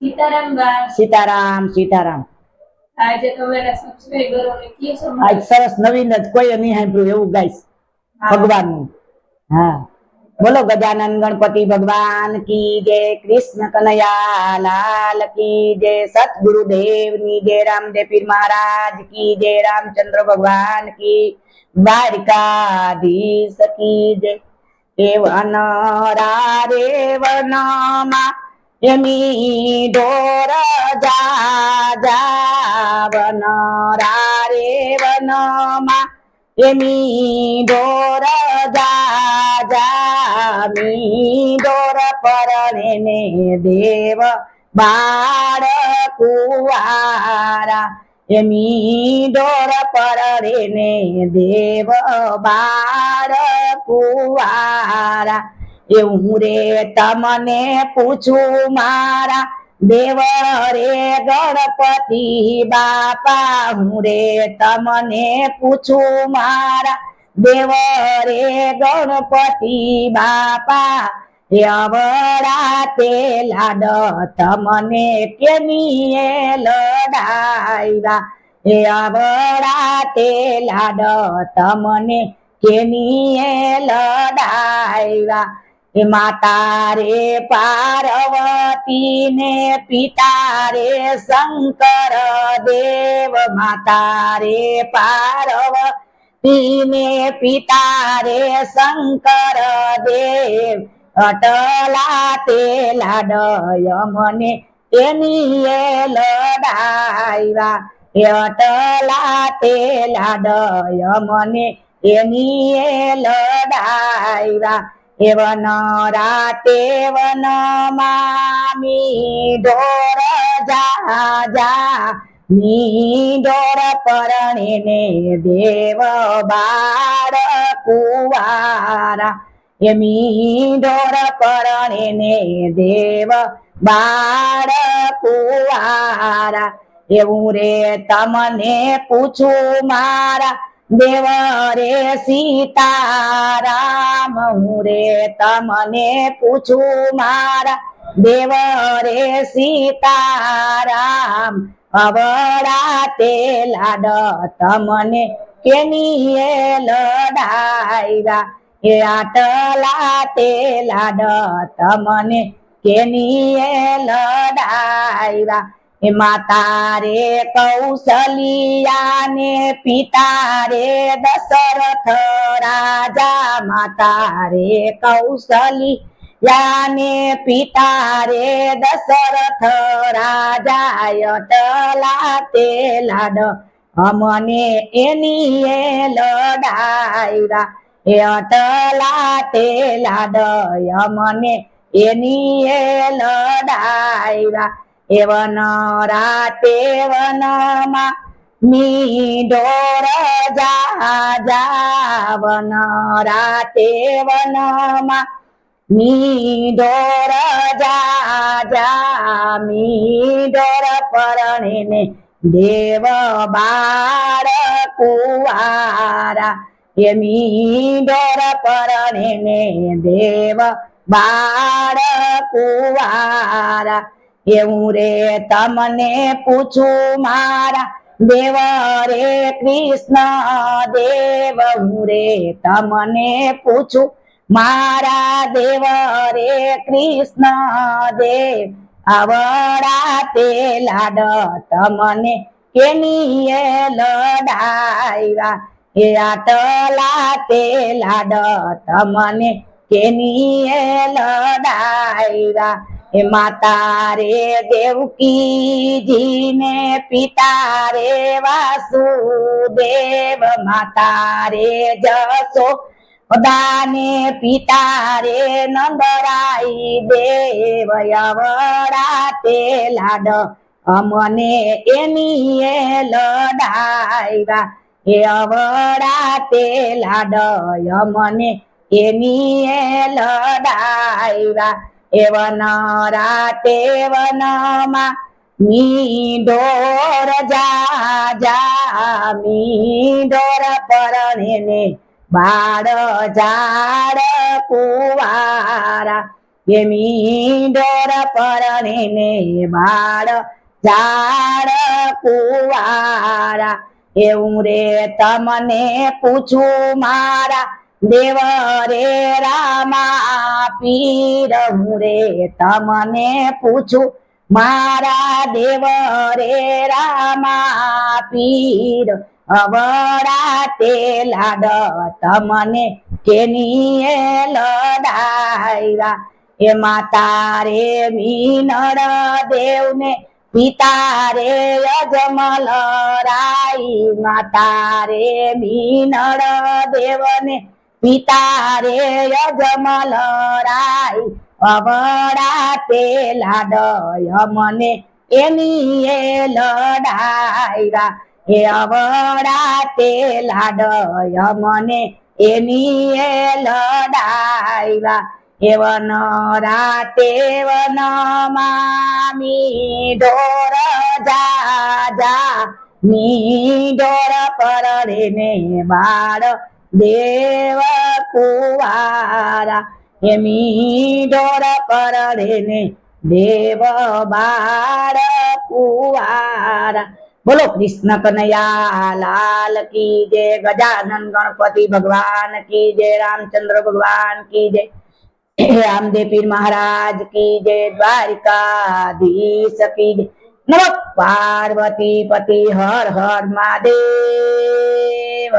સીતારામ બા. સીતારામ સીતારામ। આજે તમારા સબસ્ક્રાઇબરોને કી આજ સંભળાય? સરસ નવીન જ કોઈ નહીં સાંભળ્યું એવું ગાઈશ હા. ભગવાનનું। હા, બોલો ગજાનન ગણપતિ ભગવાન કી જય, કૃષ્ણ કનૈયા લાલ કી જય, સતગુરુદેવની જય, રામદેવ પીર મહારાજ કી જય, રામચंद्र ભગવાન કી, દ્વારિકાધીશ કી જય। વનરા રે વનમાં એમી ઢોર જા વનરા રે વનમાં એમી ઢોર જા મી ઢોર પરણે ને દેવ બાળ કુવારા એમી ઢોર પરણે ને દેવ બાળ કુવારા। એવું રે તમને પૂછું મારા દેવ રે ગણપતિ બાપા, હું રે તમને પૂછું મારા દેવ રે ગણપતિ બાપા, અવળા તે લાડ તમને કેનીએ લડાવ્યા, અવળા તે લાડ તમને કેનીએ લડાવ્યા। માતા રે પાર્વતી ને પિતા રે શંકર દેવ, માતા રે પાર્વતી ને પિતા રે શંકર દેવ, અટલા તે લાડય મને એનીએ લડાવ્યા, અટલા તે લાડય મને એનીએ લડાવ્યા। એવન રાતે વન મામી ઢોર જા મી ઢોર પરણે ને દેવ બાળ કુવારા, એમી ઢોર પરણે ને દેવ બાળ કુવારા। એવું રે તમને પૂછું મારા દેવ રે સીતારામ, હું રે તમને પૂછું મારા દેવ રે સીતારામ, અવળા તે લાડ તમને કેનીએ લડાવ્યા, આટલા તે લાડ તમને કેનીએ લડાવ્યા। માતા રે કૌશલિયા ને પિતા રે દશરથ રાજા, માતા રે કૌશલિયા ને પિતા રે દશરથ રાજા, અટલા તે લાડ અમને એનીએ લડાવ્યા, અટલા તે લાડ અમને એનીએ લડાવ્યા। એવન રાતે વનમાં મી ઢોર જા વન રાતે વનમાં મી ઢોર જા મી ઢોર પરણે ને દેવ બાળ કુવારા, એમી ઢોર પરણે ને દેવ બાળ કુવારા। એવું રે તમને પૂછું મારા દેવ રે કૃષ્ણ દેવ, હું રે તમને પૂછું મારા દેવ રે કૃષ્ણ દેવ, આવડા તે લાડ તમને કેનીએ લડાવ્યા, આટલા તે લાડ તમને કેનીએ લડાવ્યા। માતા રે દેવકીજી ને પિતા રે વાસુદેવ, માતા રે જશોદા ને પિતા રે નંદરાઈ દેવ, અવળા તે લાડ અમને એનીએ લડાવ્યા, અવળા તે લાડ અમને એનીએ લડાવ્યા। એવન રાતે વનમાં મી ઢોર જા મી ઢોર પરણે ને બાળ ઝાડ કુવારા, એમી ડોર પરણીને બાળ ઝાડ કુવારા એવું રે તમને પૂછું મારા દેવ રે રામા પીર હું રે તમને પૂછું મારા દેવ રે રામા પીર અવડા તે લાડ તમને કેની લડાયરા એ માતા રે મીનળ દેવને પિતા રે અજમલ રાઈ માતા રે મીનળ દેવને પિતા રે અજમલ રાઈ અવડા તે લાડય મને એની લડાયરા એ અવડા તે લાડય મને એની લડાયરા એવન રાતે વન મામી ઢોર જા મી ઢોર પરડે ને બાળ દેવ કુવારા એમી ઢોર પરડે ને દેવ બાળ કુવારા બોલો કૃષ્ણ કનૈયા લાલ કી જય ગજાનન ગણપતિ ભગવાન કી જય રામચંદ્ર ભગવાન કી જય રામદેવ પીર મહારાજ કી જય દ્વારિકાધીશ કી જય નમઃ પાર્વતી પતિ હર હર મહાદેવ